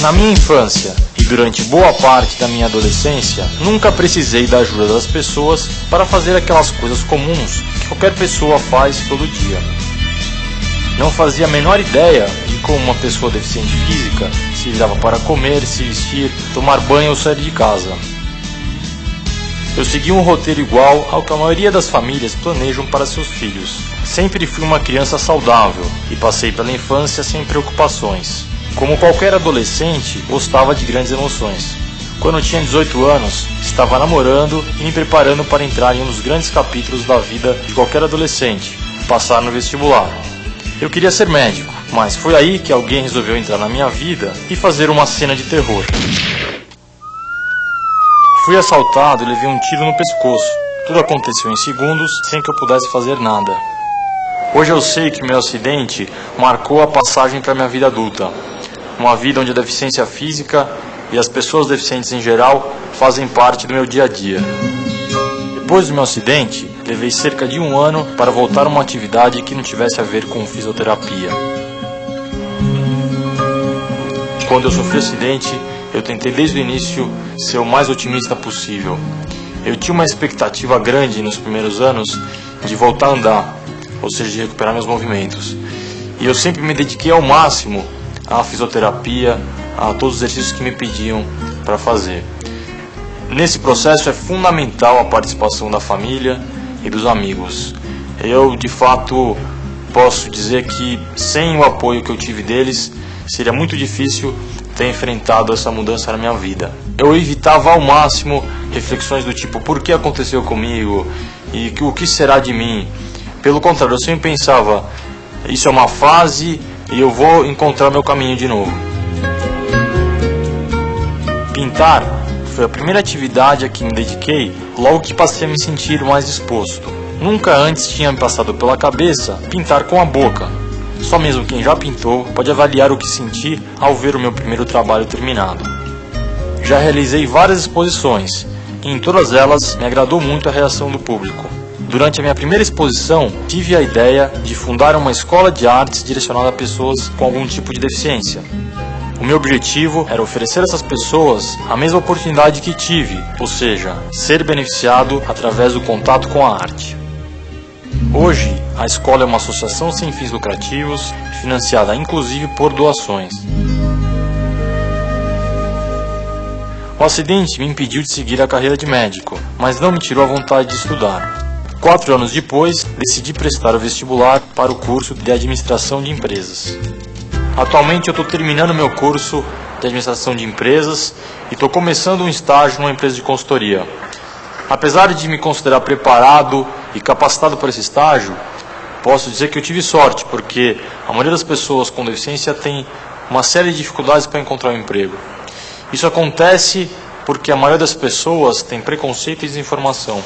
Na minha infância e durante boa parte da minha adolescência, nunca precisei da ajuda das pessoas para fazer aquelas coisas comuns que qualquer pessoa faz todo dia. Não fazia a menor ideia de como uma pessoa deficiente física se virava para comer, se vestir, tomar banho ou sair de casa. Eu segui um roteiro igual ao que a maioria das famílias planejam para seus filhos. Sempre fui uma criança saudável e passei pela infância sem preocupações. Como qualquer adolescente, gostava de grandes emoções. Quando eu tinha 18 anos, estava namorando e me preparando para entrar em um dos grandes capítulos da vida de qualquer adolescente, passar no vestibular. Eu queria ser médico, mas foi aí que alguém resolveu entrar na minha vida e fazer uma cena de terror. Fui assaltado e levei um tiro no pescoço. Tudo aconteceu em segundos, sem que eu pudesse fazer nada. Hoje eu sei que meu acidente marcou a passagem para minha vida adulta. Uma vida onde a deficiência física e as pessoas deficientes em geral fazem parte do meu dia a dia. Depois do meu acidente, levei cerca de 1 ano para voltar a uma atividade que não tivesse a ver com fisioterapia. Quando eu sofri o acidente, eu tentei desde o início ser o mais otimista possível. Eu tinha uma expectativa grande nos primeiros anos de voltar a andar, ou seja, de recuperar meus movimentos. E eu sempre me dediquei ao máximo à fisioterapia, a todos os exercícios que me pediam para fazer. Nesse processo é fundamental a participação da família e dos amigos. Eu, de fato, posso dizer que sem o apoio que eu tive deles, seria muito difícil ter enfrentado essa mudança na minha vida. Eu evitava ao máximo reflexões do tipo, por que aconteceu comigo? E o que será de mim? Pelo contrário, eu sempre pensava, isso é uma fase e eu vou encontrar meu caminho de novo. Pintar foi a primeira atividade a que me dediquei logo que passei a me sentir mais disposto. Nunca antes tinha me passado pela cabeça pintar com a boca. Só mesmo quem já pintou pode avaliar o que senti ao ver o meu primeiro trabalho terminado. Já realizei várias exposições e em todas elas me agradou muito a reação do público. Durante a minha primeira exposição, tive a ideia de fundar uma escola de artes direcionada a pessoas com algum tipo de deficiência. O meu objetivo era oferecer a essas pessoas a mesma oportunidade que tive, ou seja, ser beneficiado através do contato com a arte. Hoje, a escola é uma associação sem fins lucrativos, financiada inclusive por doações. O acidente me impediu de seguir a carreira de médico, mas não me tirou a vontade de estudar. 4 anos depois, decidi prestar o vestibular para o curso de Administração de Empresas. Atualmente eu estou terminando meu curso de Administração de Empresas e estou começando um estágio numa empresa de consultoria. Apesar de me considerar preparado e capacitado para esse estágio, posso dizer que eu tive sorte, porque a maioria das pessoas com deficiência tem uma série de dificuldades para encontrar um emprego. Isso acontece porque a maioria das pessoas tem preconceito e desinformação.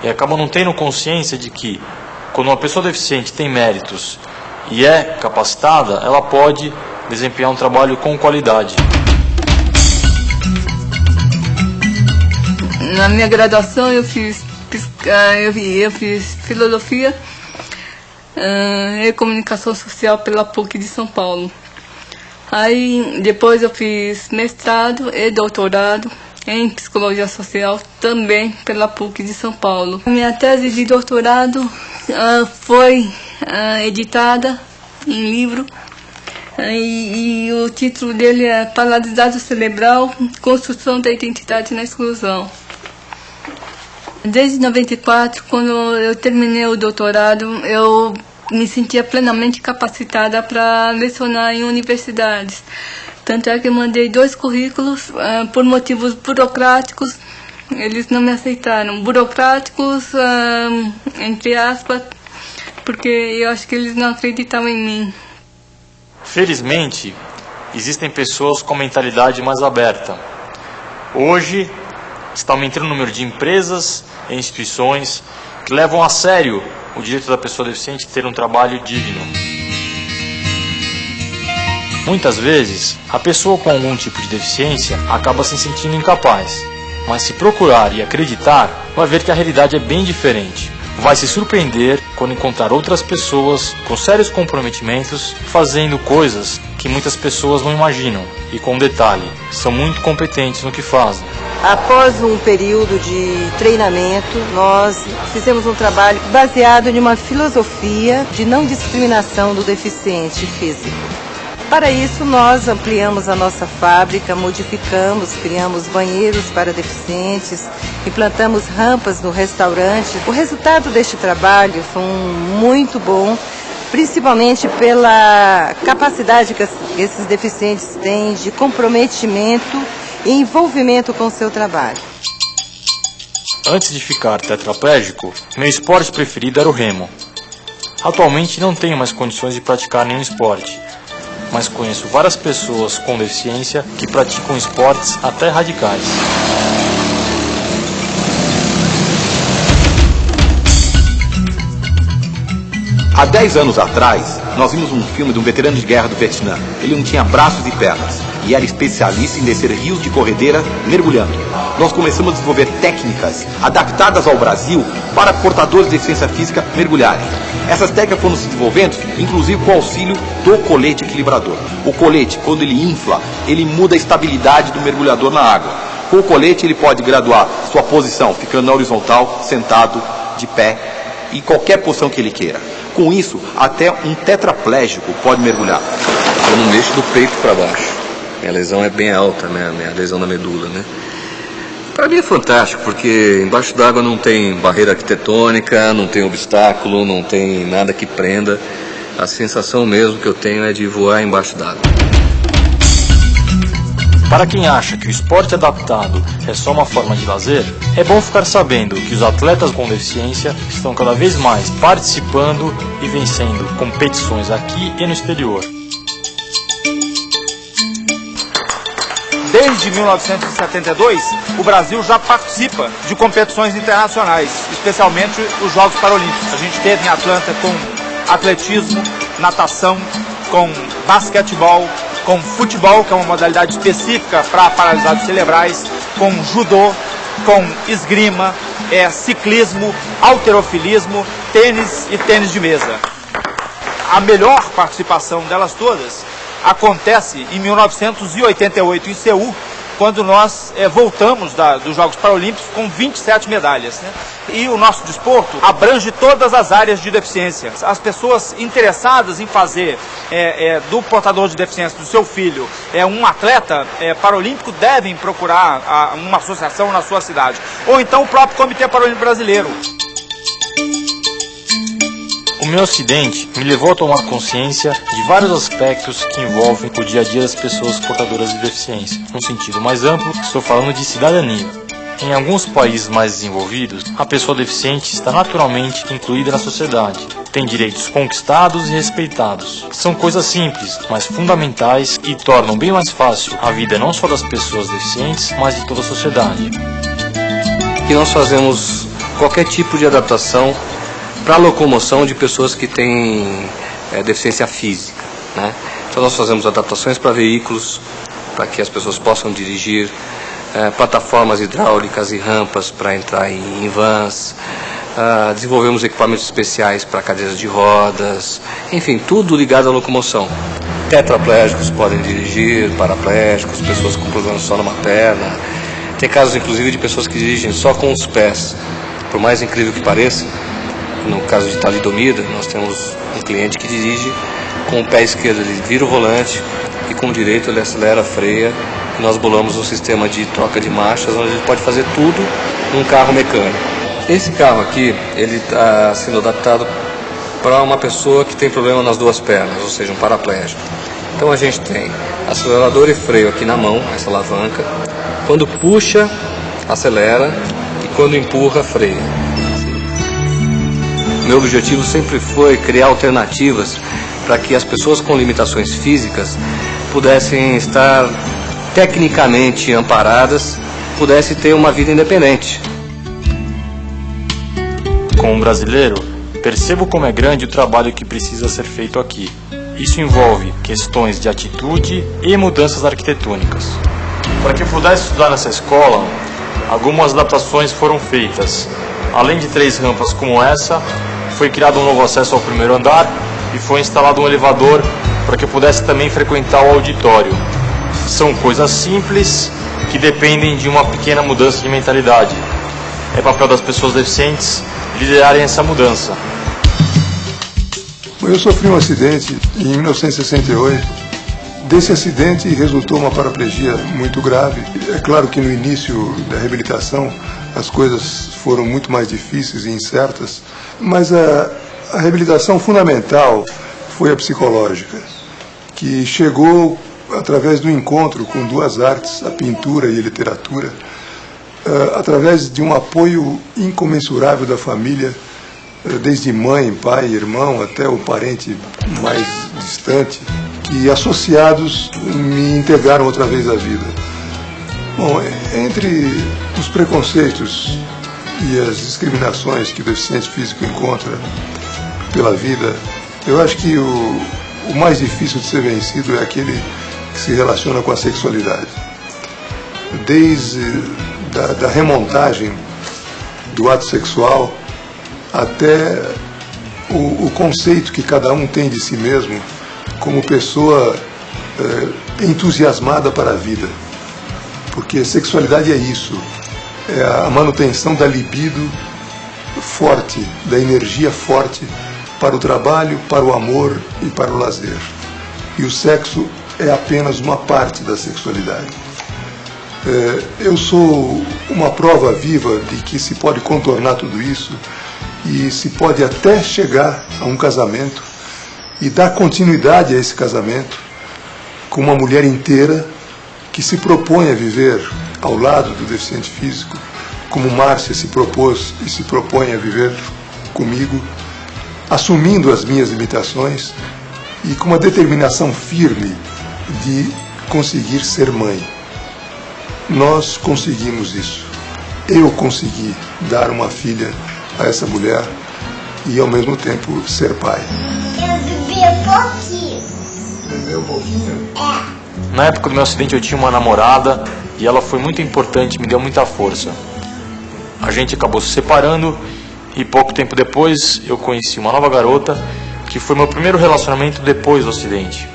E acabam não tendo consciência de que, quando uma pessoa deficiente tem méritos e é capacitada, ela pode desempenhar um trabalho com qualidade. Na minha graduação eu fiz filosofia e comunicação social pela PUC de São Paulo. Aí depois eu fiz mestrado e doutorado em psicologia social também pela PUC de São Paulo. Minha tese de doutorado foi editada em livro e o título dele é Paralisado Cerebral, Construção da Identidade na Exclusão. Desde 94, quando eu terminei o doutorado, eu me sentia plenamente capacitada para lecionar em universidades. Tanto é que eu mandei 2 currículos, por motivos burocráticos, eles não me aceitaram. Burocráticos, entre aspas, porque eu acho que eles não acreditavam em mim. Felizmente, existem pessoas com mentalidade mais aberta. Hoje, está aumentando o número de empresas e instituições que levam a sério o direito da pessoa deficiente ter um trabalho digno. Muitas vezes, a pessoa com algum tipo de deficiência acaba se sentindo incapaz, mas se procurar e acreditar, vai ver que a realidade é bem diferente. vai se surpreender quando encontrar outras pessoas com sérios comprometimentos fazendo coisas que muitas pessoas não imaginam e, com detalhe, são muito competentes no que fazem. Após um período de treinamento, nós fizemos um trabalho baseado em uma filosofia de não discriminação do deficiente físico. Para isso, nós ampliamos a nossa fábrica, modificamos, criamos banheiros para deficientes, implantamos rampas no restaurante. O resultado deste trabalho foi muito bom, principalmente pela capacidade que esses deficientes têm de comprometimento e envolvimento com o seu trabalho. Antes de ficar tetraplégico, meu esporte preferido era o remo. Atualmente não tenho mais condições de praticar nenhum esporte, mas conheço várias pessoas com deficiência que praticam esportes até radicais. Há 10 anos atrás, nós vimos um filme de um veterano de guerra do Vietnã. Ele não tinha braços e pernas e era especialista em descer rios de corredeira mergulhando. Nós começamos a desenvolver técnicas adaptadas ao Brasil para portadores de deficiência física mergulharem. Essas técnicas foram se desenvolvendo, inclusive com o auxílio do colete equilibrador. O colete, quando ele infla, ele muda a estabilidade do mergulhador na água. Com o colete, ele pode graduar sua posição, ficando na horizontal, sentado, de pé, e qualquer posição que ele queira. Com isso, até um tetraplégico pode mergulhar. Eu não mexo do peito para baixo. Minha lesão é bem alta, né? Minha lesão na medula, né? Para mim é fantástico, porque embaixo d'água não tem barreira arquitetônica, não tem obstáculo, não tem nada que prenda. A sensação mesmo que eu tenho é de voar embaixo d'água. Para quem acha que o esporte adaptado é só uma forma de lazer, é bom ficar sabendo que os atletas com deficiência estão cada vez mais participando e vencendo competições aqui e no exterior. Desde 1972, o Brasil já participa de competições internacionais, especialmente os Jogos Paralímpicos. A gente teve em Atlanta com atletismo, natação, com basquetebol, com futebol, que é uma modalidade específica para paralisados cerebrais, com judô, com esgrima, ciclismo, halterofilismo, tênis e tênis de mesa. A melhor participação delas todas acontece em 1988 em Seul, quando nós voltamos dos Jogos Paralímpicos com 27 medalhas, né? E o nosso desporto abrange todas as áreas de deficiência. As pessoas interessadas em fazer do portador de deficiência do seu filho um atleta paralímpico devem procurar uma associação na sua cidade, ou então o próprio Comitê Paralímpico Brasileiro. O meu acidente me levou a tomar consciência de vários aspectos que envolvem o dia a dia das pessoas portadoras de deficiência. Num sentido mais amplo, estou falando de cidadania. Em alguns países mais desenvolvidos, a pessoa deficiente está naturalmente incluída na sociedade. Tem direitos conquistados e respeitados. São coisas simples, mas fundamentais e tornam bem mais fácil a vida não só das pessoas deficientes, mas de toda a sociedade. E nós fazemos qualquer tipo de adaptação para a locomoção de pessoas que têm deficiência física, né? Então nós fazemos adaptações para veículos, para que as pessoas possam dirigir, plataformas hidráulicas e rampas para entrar em vans, desenvolvemos equipamentos especiais para cadeiras de rodas, enfim, tudo ligado à locomoção. Tetraplégicos podem dirigir, paraplégicos, pessoas com problemas só numa perna. Tem casos inclusive de pessoas que dirigem só com os pés, por mais incrível que pareça. No caso de talidomida, nós temos um cliente que dirige com o pé esquerdo, ele vira o volante e com o direito ele acelera, freia. E nós bolamos um sistema de troca de marchas onde ele pode fazer tudo num carro mecânico. Esse carro aqui, ele está sendo adaptado para uma pessoa que tem problema nas duas pernas, ou seja, um paraplégico. Então a gente tem acelerador e freio aqui na mão, essa alavanca. Quando puxa, acelera e quando empurra, freia. Meu objetivo sempre foi criar alternativas para que as pessoas com limitações físicas pudessem estar tecnicamente amparadas, pudessem ter uma vida independente. Como brasileiro, percebo como é grande o trabalho que precisa ser feito aqui. Isso envolve questões de atitude e mudanças arquitetônicas. Para que eu pudesse estudar nessa escola, algumas adaptações foram feitas. Além de 3 rampas como essa, foi criado um novo acesso ao primeiro andar e foi instalado um elevador para que eu pudesse também frequentar o auditório. São coisas simples que dependem de uma pequena mudança de mentalidade. É papel das pessoas deficientes liderarem essa mudança. Eu sofri um acidente em 1968. Desse acidente resultou uma paraplegia muito grave. É claro que no início da reabilitação as coisas foram muito mais difíceis e incertas, mas a reabilitação fundamental foi a psicológica, que chegou através do encontro com 2 artes, a pintura e a literatura, através de um apoio incomensurável da família, desde mãe, pai, irmão, até o parente mais distante, que associados me integraram outra vez à vida. Bom, entre os preconceitos e as discriminações que o deficiente físico encontra pela vida, eu acho que o mais difícil de ser vencido é aquele que se relaciona com a sexualidade. Desde da remontagem do ato sexual até o conceito que cada um tem de si mesmo como pessoa entusiasmada para a vida. Porque sexualidade é isso, é a manutenção da libido forte, da energia forte para o trabalho, para o amor e para o lazer. E o sexo é apenas uma parte da sexualidade. Eu sou uma prova viva de que se pode contornar tudo isso e se pode até chegar a um casamento e dar continuidade a esse casamento com uma mulher inteira que se propõe a viver ao lado do deficiente físico, como Márcia se propôs e se propõe a viver comigo, assumindo as minhas limitações e com uma determinação firme de conseguir ser mãe. Nós conseguimos isso. Eu consegui dar uma filha a essa mulher e ao mesmo tempo ser pai. Eu vivi pouquinho. Viveu pouquinho? É. Na época do meu acidente eu tinha uma namorada e ela foi muito importante, me deu muita força. A gente acabou se separando e pouco tempo depois eu conheci uma nova garota que foi meu primeiro relacionamento depois do acidente.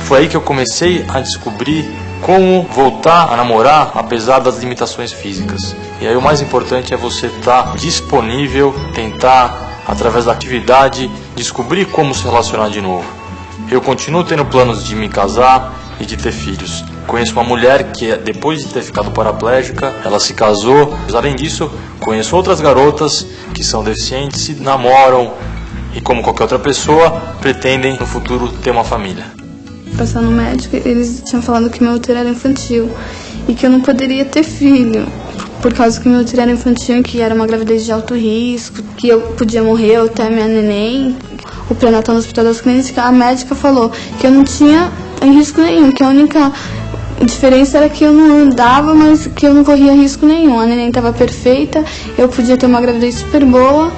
Foi aí que eu comecei a descobrir como voltar a namorar apesar das limitações físicas. E aí o mais importante é você estar disponível, tentar, através da atividade, descobrir como se relacionar de novo. Eu continuo tendo planos de me casar e de ter filhos. Conheço uma mulher que, depois de ter ficado paraplégica, ela se casou. Além disso, conheço outras garotas que são deficientes e namoram e, como qualquer outra pessoa, pretendem no futuro ter uma família. Passar no médico, eles tinham falado que meu útero era infantil e que eu não poderia ter filho, por causa que meu útero era infantil, que era uma gravidez de alto risco, que eu podia morrer até minha neném. O pré-natal no Hospital das Clínicas, a médica falou que eu não tinha risco nenhum, que a única diferença era que eu não andava, mas que eu não corria risco nenhum. A neném estava perfeita, eu podia ter uma gravidez super boa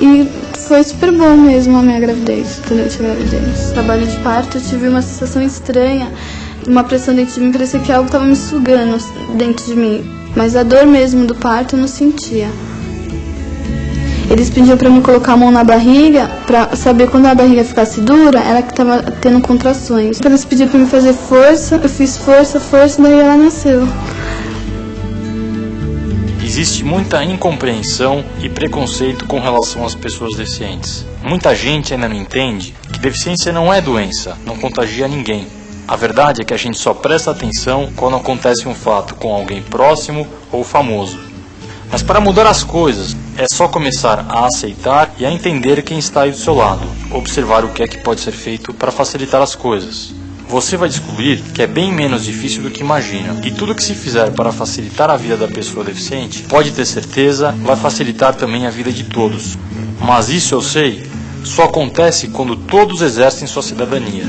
e foi super bom mesmo a minha gravidez, durante a gravidez. No trabalho de parto eu tive uma sensação estranha, uma pressão dentro de mim, parecia que algo estava me sugando dentro de mim. Mas a dor mesmo do parto eu não sentia. Eles pediam para me colocar a mão na barriga, para saber quando a barriga ficasse dura, era que estava tendo contrações. Eles pediam para me fazer força, eu fiz força, daí ela nasceu. Existe muita incompreensão e preconceito com relação às pessoas deficientes. Muita gente ainda não entende que deficiência não é doença, não contagia ninguém. A verdade é que a gente só presta atenção quando acontece um fato com alguém próximo ou famoso. Mas para mudar as coisas, é só começar a aceitar e a entender quem está aí do seu lado, observar o que é que pode ser feito para facilitar as coisas. Você vai descobrir que é bem menos difícil do que imagina. E tudo que se fizer para facilitar a vida da pessoa deficiente, pode ter certeza, vai facilitar também a vida de todos. Mas isso eu sei, só acontece quando todos exercem sua cidadania.